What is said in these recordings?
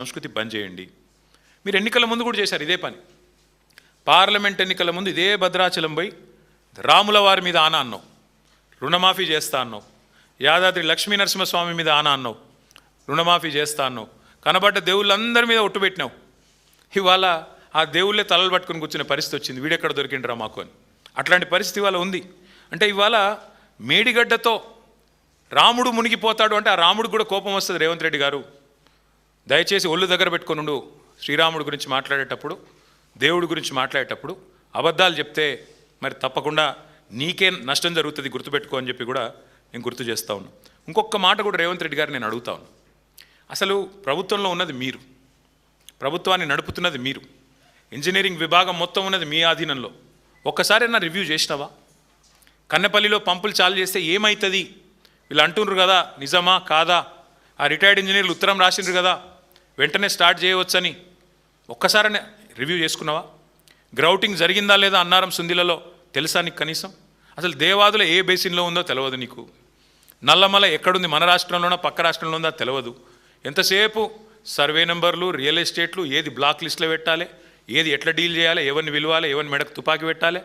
సంస్కృతి బంద్ చేయండి. మీరు ఎన్నికల ముందు కూడా చేశారు ఇదే పని. పార్లమెంట్ ఎన్నికల ముందు ఇదే భద్రాచలం పోయి రాముల వారి మీద ఆన అన్నావు, రుణమాఫీ చేస్తా అన్నావు. యాదాద్రి లక్ష్మీ నరసింహస్వామి మీద ఆన అన్నావు, రుణమాఫీ చేస్తా అన్నావు. కనబడ్డ దేవుళ్ళందరి మీద ఒట్టు పెట్టినావు. ఇవాళ ఆ దేవుళ్ళే తలలు పట్టుకుని కూర్చునే పరిస్థితి వచ్చింది. వీడెక్కడ దొరికిండ్రా మాకు అని. అట్లాంటి పరిస్థితి ఇవాళ ఉంది. అంటే ఇవాళ మేడిగడ్డతో రాముడు మునిగిపోతాడు అంటే ఆ రాముడికి కూడా కోపం వస్తుంది. రేవంత్ రెడ్డి గారు దయచేసి ఒళ్ళు దగ్గర పెట్టుకొని ఉండు. శ్రీరాముడి గురించి మాట్లాడేటప్పుడు, దేవుడి గురించి మాట్లాడేటప్పుడు అబద్ధాలు చెప్తే మరి తప్పకుండా నీకే నష్టం జరుగుతుంది, గుర్తుపెట్టుకో అని చెప్పి కూడా నేను గుర్తు చేస్తూ ఉన్నాను. ఇంకొక మాట కూడా రేవంత్ రెడ్డి గారు నేను అడుగుతా ఉన్నాను. అసలు ప్రభుత్వంలో ఉన్నది మీరు, ప్రభుత్వాన్ని నడుపుతున్నది మీరు, ఇంజనీరింగ్ విభాగం మొత్తం ఉన్నది మీ ఆధీనంలో. ఒక్కసారైనా రివ్యూ చేసినావా? కన్నెపల్లిలో పంపులు చాలు చేస్తే ఏమవుతుంది వీళ్ళు అంటున్నారు కదా, నిజమా కాదా? ఆ రిటైర్డ్ ఇంజనీర్లు ఉత్తరం రాసిండ్రు కదా, వెంటనే స్టార్ట్ చేయవచ్చని. ఒక్కసారనే రివ్యూ చేసుకున్నావా? గ్రౌటింగ్ జరిగిందా లేదా అన్నారం సుందిలలో తెలుసా నీకు కనీసం? అసలు దేవాదుల ఏ బేసిన్లో ఉందో తెలియదు నీకు. నల్లమల ఎక్కడుంది, మన రాష్ట్రంలోనో పక్క రాష్ట్రంలో ఉందో తెలియదు. ఎంతసేపు సర్వే నెంబర్లు, రియల్ ఎస్టేట్లు, ఏది బ్లాక్ లిస్ట్లో పెట్టాలి, ఏది ఎట్లా డీల్ చేయాలి, ఎవరిని విలువాలి, ఎవరిని మెడకు తుపాకి పెట్టాలి,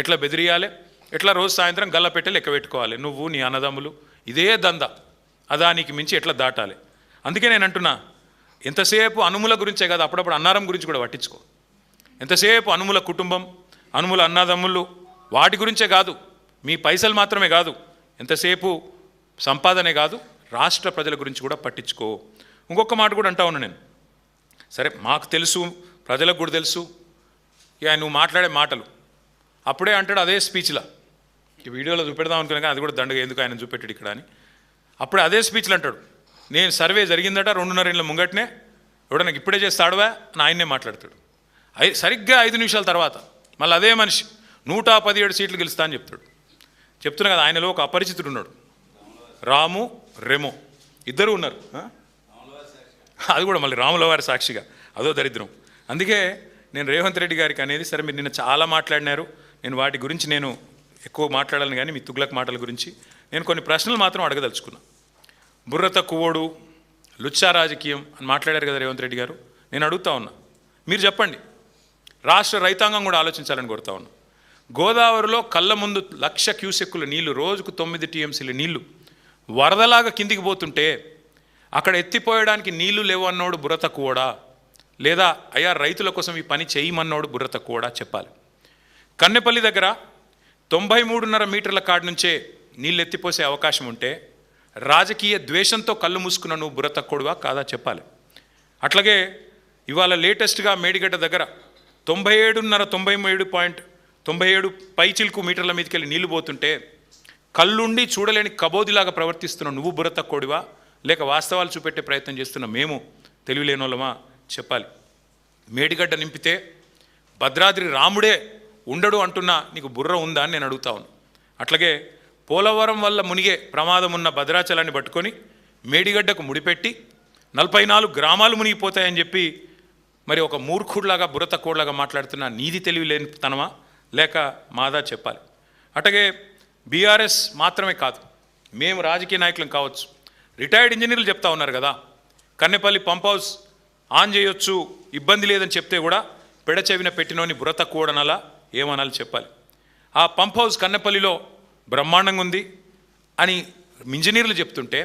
ఎట్లా బెదిరియాలి, ఎట్లా రోజు సాయంత్రం గల్ల పెట్టే లెక్క పెట్టుకోవాలి. నువ్వు నీ అన్నదమ్ములు ఇదే దంద. అదానికి మించి ఎట్లా దాటాలి. అందుకే నేను అంటున్నా, ఎంతసేపు అనుముల గురించే కాదు, అప్పుడప్పుడు అన్నారం గురించి కూడా పట్టించుకో. ఎంతసేపు అనుముల కుటుంబం, అనుముల అన్నదమ్ములు, వాటి గురించే కాదు, మీ పైసలు మాత్రమే కాదు, ఎంతసేపు సంపాదనే కాదు, రాష్ట్ర ప్రజల గురించి కూడా పట్టించుకో. ఇంకొక మాట కూడా అంటా ఉన్నా నేను. సరే మాకు తెలుసు, ప్రజలకు కూడా తెలుసు, ఇక నువ్వు మాట్లాడే మాటలు అప్పుడే అంటాడు అదే స్పీచ్లో. ఈ వీడియోలో చూపెడదాం అనుకున్నా కానీ అది కూడా దండగా ఎందుకు ఆయన చూపెట్టాడు ఇక్కడ అని. అప్పుడే అదే స్పీచ్లు అంటాడు, నేను సర్వే జరిగిందట 2.5 ఏళ్ళ ముంగటనే, ఎవడన్నా ఇప్పుడే చేస్తాడువా అని ఆయన్నే మాట్లాడతాడు. సరిగ్గా 5 నిమిషాల తర్వాత మళ్ళీ అదే మనిషి 117 సీట్లు గెలుస్తా అని చెప్తాడు. చెప్తున్నా కదా, ఆయనలో ఒక అపరిచితుడు ఉన్నాడు, రాము రెమో, ఇద్దరు ఉన్నారు. అది కూడా మళ్ళీ రాముల వారి సాక్షిగా, అదో దరిద్రం. అందుకే నేను రేవంత్ రెడ్డి గారికి అనేది, సరే మీరు నిన్న చాలా మాట్లాడినారు, నేను వాటి గురించి నేను ఎక్కువ మాట్లాడాలని కానీ మీ తుగ్లక్ మాటల గురించి నేను కొన్ని ప్రశ్నలు మాత్రం అడగదలుచుకున్నా. బుర్ర తక్కువోడు, లుచ్చా రాజకీయం అని మాట్లాడారు కదా రేవంత్ రెడ్డి గారు. నేను అడుగుతా ఉన్నా, మీరు చెప్పండి. రాష్ట్ర రైతాంగం కూడా ఆలోచించాలని కోరుతా ఉన్నా. గోదావరిలో కళ్ళ ముందు 1,00,000 క్యూసెక్కుల నీళ్లు, రోజుకు 9 టీఎంసీల నీళ్లు వరదలాగా కిందికి పోతుంటే అక్కడ ఎత్తిపోయడానికి నీళ్లు లేవు అన్నోడు బుర్ర తక్కువోడా, లేదా అయ్యా రైతుల కోసం ఈ పని చేయమన్నోడు బుర్ర తక్కువోడా చెప్పాలి. కన్నెపల్లి దగ్గర 93.5 మీటర్ల కాడి నుంచే నీళ్ళు ఎత్తిపోసే అవకాశం ఉంటే రాజకీయ ద్వేషంతో కళ్ళు మూసుకున్న నువ్వు బుర్ర తక్కువడువా కాదా చెప్పాలి. అట్లాగే ఇవాళ లేటెస్ట్గా మేడిగడ్డ దగ్గర 97 పైచిల్కు మీటర్ల మీదకి వెళ్ళి నీళ్లు పోతుంటే కళ్ళుండి చూడలేని కబోదిలాగా ప్రవర్తిస్తున్న నువ్వు బుర్ర తక్కువడివా, లేక వాస్తవాలు చూపెట్టే ప్రయత్నం చేస్తున్న మేము తెలివిలేనోళ్ళమా చెప్పాలి. మేడిగడ్డ నింపితే భద్రాద్రి రాముడే ఉండడు అంటున్నా నీకు బుర్ర ఉందా అని నేను అడుగుతా ఉన్నాను. అట్లాగే పోలవరం వల్ల మునిగే ప్రమాదం ఉన్న భద్రాచలాన్ని పట్టుకొని మేడిగడ్డకు ముడిపెట్టి 44 గ్రామాలు మునిగిపోతాయని చెప్పి మరి ఒక మూర్ఖుడిలాగా బుర్ర తక్కువలాగా మాట్లాడుతున్న నీది తెలివి లేని తనమా లేక మాదా చెప్పాలి. అట్లాగే బీఆర్ఎస్ మాత్రమే కాదు, మేము రాజకీయ నాయకులం కావచ్చు, రిటైర్డ్ ఇంజనీర్లు చెప్తా ఉన్నారు కదా, కన్నెపల్లి పంప్ హౌస్ ఆన్ చేయొచ్చు ఇబ్బంది లేదని చెప్తే కూడా పెడచెవిన పెట్టినోని బుర్ర తక్కువడనలా ఏమనాలి చెప్పాలి. ఆ పంప్ హౌస్ కన్నెపల్లిలో బ్రహ్మాండంగా ఉంది అని ఇంజనీర్లు చెప్తుంటే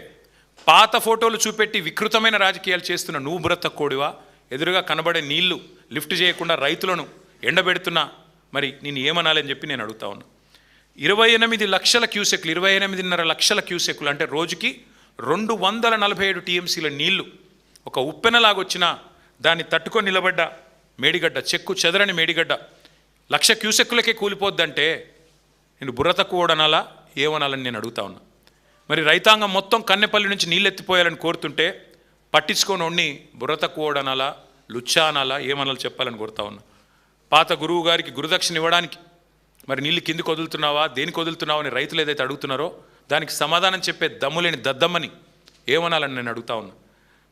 పాత ఫోటోలు చూపెట్టి వికృతమైన రాజకీయాలు చేస్తున్న నువ్వు బుర్ర తక్కువడివా, ఎదురుగా కనబడే నీళ్లు లిఫ్ట్ చేయకుండా రైతులను ఎండబెడుతున్నా మరి నేను ఏమనాలని చెప్పి నేను అడుగుతా ఉన్నా. 28 లక్షల క్యూసెక్లు, 28.5 లక్షల క్యూసెక్లు అంటే రోజుకి 247 టీఎంసీల నీళ్లు ఒక ఉప్పెనలాగొచ్చినా దాన్ని తట్టుకొని నిలబడ్డ మేడిగడ్డ, చెక్కు చెదరని మేడిగడ్డ 1,00,000 క్యూసెక్కులకే కూలిపోద్దంటే నేను బుర్ర తక్కువడనాలా ఏమనాలని నేను అడుగుతా ఉన్నా. మరి రైతాంగం మొత్తం కన్నెపల్లి నుంచి నీళ్ళు ఎత్తిపోయాలని కోరుతుంటే పట్టించుకొని ఉండి బుర్ర తక్కువడనాలా, లుచ్చా అనాలా, ఏమనాలి చెప్పాలని కోరుతా ఉన్నా. పాత గురువు గారికి గురుదక్షిణ ఇవ్వడానికి మరి నీళ్ళు కిందికి వదులుతున్నావా, దేనికి వదులుతున్నావా అని రైతులు ఏదైతే అడుగుతున్నారో దానికి సమాధానం చెప్పే దమ్ములేని దద్దమ్మని ఏమనాలని నేను అడుగుతా ఉన్నా.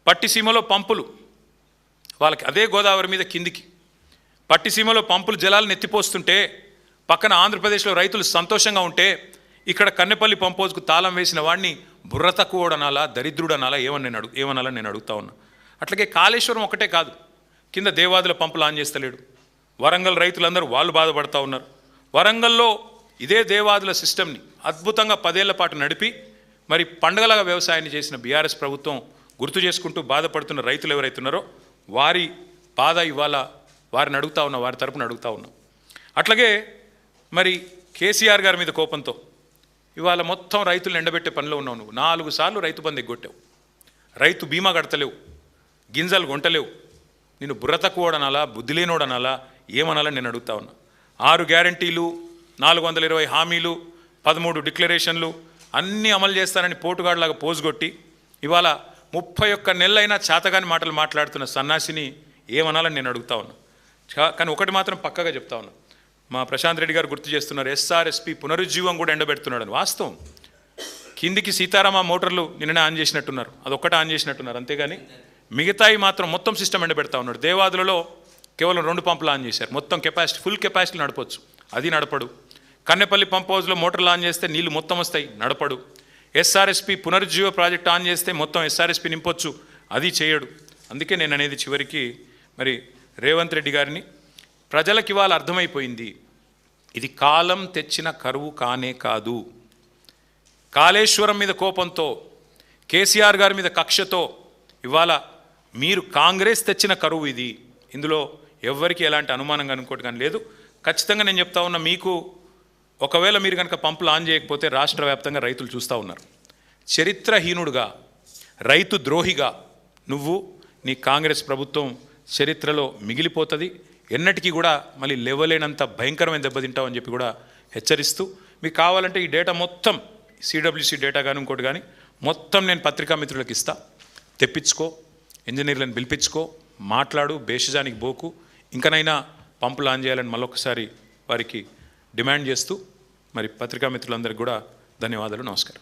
పట్టిసీమలో పంపులు, వాళ్ళకి అదే గోదావరి మీద కిందికి పట్టిసీమలో పంపులు జలాలను ఎత్తిపోస్తుంటే పక్కన ఆంధ్రప్రదేశ్లో రైతులు సంతోషంగా ఉంటే ఇక్కడ కన్నెపల్లి పంప్ హౌస్కు తాళం వేసిన వాడిని బుర్ర తక్కువడనాలా, దరిద్రుడనాలా ఏమనాలని నేను అడుగుతా ఉన్నా. అట్లాగే కాళేశ్వరం ఒకటే కాదు, కింద దేవాదుల పంపులు ఆన్ చేస్తలేడు. వరంగల్ రైతులందరూ వాళ్ళు బాధపడుతూ ఉన్నారు. వరంగల్లో ఇదే దేవాదుల సిస్టమ్ని అద్భుతంగా 10 ఏళ్ల పాటు నడిపి మరి పండగలాగా వ్యవసాయాన్ని చేసిన బీఆర్ఎస్ ప్రభుత్వం గుర్తు చేసుకుంటూ బాధపడుతున్న రైతులు ఎవరైతున్నారో వారి బాధ ఇవాళ వారిని అడుగుతా ఉన్నా, వారి తరపున అడుగుతా ఉన్నాం. అట్లాగే మరి కేసీఆర్ గారి మీద కోపంతో ఇవాళ మొత్తం రైతులను ఎండబెట్టే పనిలో ఉన్నావు. నువ్వు 4 సార్లు రైతు బంధు ఎగ్గొట్టావు, రైతు బీమా కడతలేవు, గింజలు కొంటలేవు. నేను బుర్ర తక్కువడనాలా, బుద్ధి లేనోడనాలా, ఏమనాలని నేను అడుగుతా ఉన్నా. 6 గ్యారంటీలు, 420 హామీలు, 13 డిక్లరేషన్లు అన్నీ అమలు చేస్తానని పోటుగాడులాగా పోజుగొట్టి ఇవాళ 31 నెలలైనా చేతగాని మాటలు మాట్లాడుతున్న సన్నాసిని ఏమనాలని నేను అడుగుతా ఉన్నా. కానీ ఒకటి మాత్రం పక్కగా చెప్తా ఉన్నా, మా ప్రశాంత్ రెడ్డి గారు గుర్తు చేస్తున్నారు, ఎస్ఆర్ఎస్పి పునరుజ్జీవం కూడా ఎండబెడుతున్నాడని. వాస్తవం, కిందికి సీతారామ మోటార్లు నిన్ననే ఆన్ చేసినట్టున్నారు, అదొక్కటే ఆన్ చేసినట్టున్నారు, అంతేగాని మిగతాయి మాత్రం మొత్తం సిస్టమ్ ఎండబెడతా ఉన్నాడు. దేవాదులలో కేవలం 2 పంపులు ఆన్ చేశారు, మొత్తం కెపాసిటీ ఫుల్ కెపాసిటీ నడపొచ్చు, అది నడపడు. కన్నెపల్లి పంప్ హౌస్లో మోటార్లు ఆన్ చేస్తే నీళ్లు మొత్తం వస్తాయి, నడపడు. ఎస్ఆర్ఎస్పి పునరుజ్జీవ ప్రాజెక్ట్ ఆన్ చేస్తే మొత్తం ఎస్ఆర్ఎస్పి నింపొచ్చు, అది చేయడు. అందుకే నేను అనేది చివరికి మరి రేవంత్ రెడ్డి గారిని, ప్రజలకు ఇవాళ అర్థమైపోయింది, ఇది కాలం తెచ్చిన కరువు కానే కాదు. కాళేశ్వరం మీద కోపంతో, కేసీఆర్ గారి మీద కక్షతో ఇవాళ మీరు కాంగ్రెస్ తెచ్చిన కరువు ఇది. ఇందులో ఎవ్వరికి ఎలాంటి అనుమానంగా అనుకోవటం కానీ లేదు. ఖచ్చితంగా నేను చెప్తా ఉన్నా, మీకు ఒకవేళ మీరు కనుక పంపులు ఆన్ చేయకపోతే రాష్ట్ర వ్యాప్తంగా రైతులు చూస్తూ ఉన్నారు. చరిత్రహీనుడుగా, రైతు ద్రోహిగా నువ్వు, నీ కాంగ్రెస్ ప్రభుత్వం చరిత్రలో మిగిలిపోతుంది. ఎన్నటికీ కూడా మళ్ళీ లేవలేనంత భయంకరమైన దెబ్బతింటావు అని చెప్పి కూడా హెచ్చరిస్తూ, మీకు కావాలంటే ఈ డేటా మొత్తం సిడబ్ల్యూసి డేటా కానీ ఇంకోటి కానీ మొత్తం నేను పత్రికా మిత్రులకు ఇస్తా, తెప్పించుకో, ఇంజనీర్లను పిలిపించుకో, మాట్లాడు, బేషజానికి బోకు, ఇంకనైనా పంపులు ఆన్ చేయాలని మళ్ళొకసారి వారికి డిమాండ్ చేస్తూ మరి పత్రికా మిత్రులందరికీ కూడా ధన్యవాదాలు, నమస్కారం.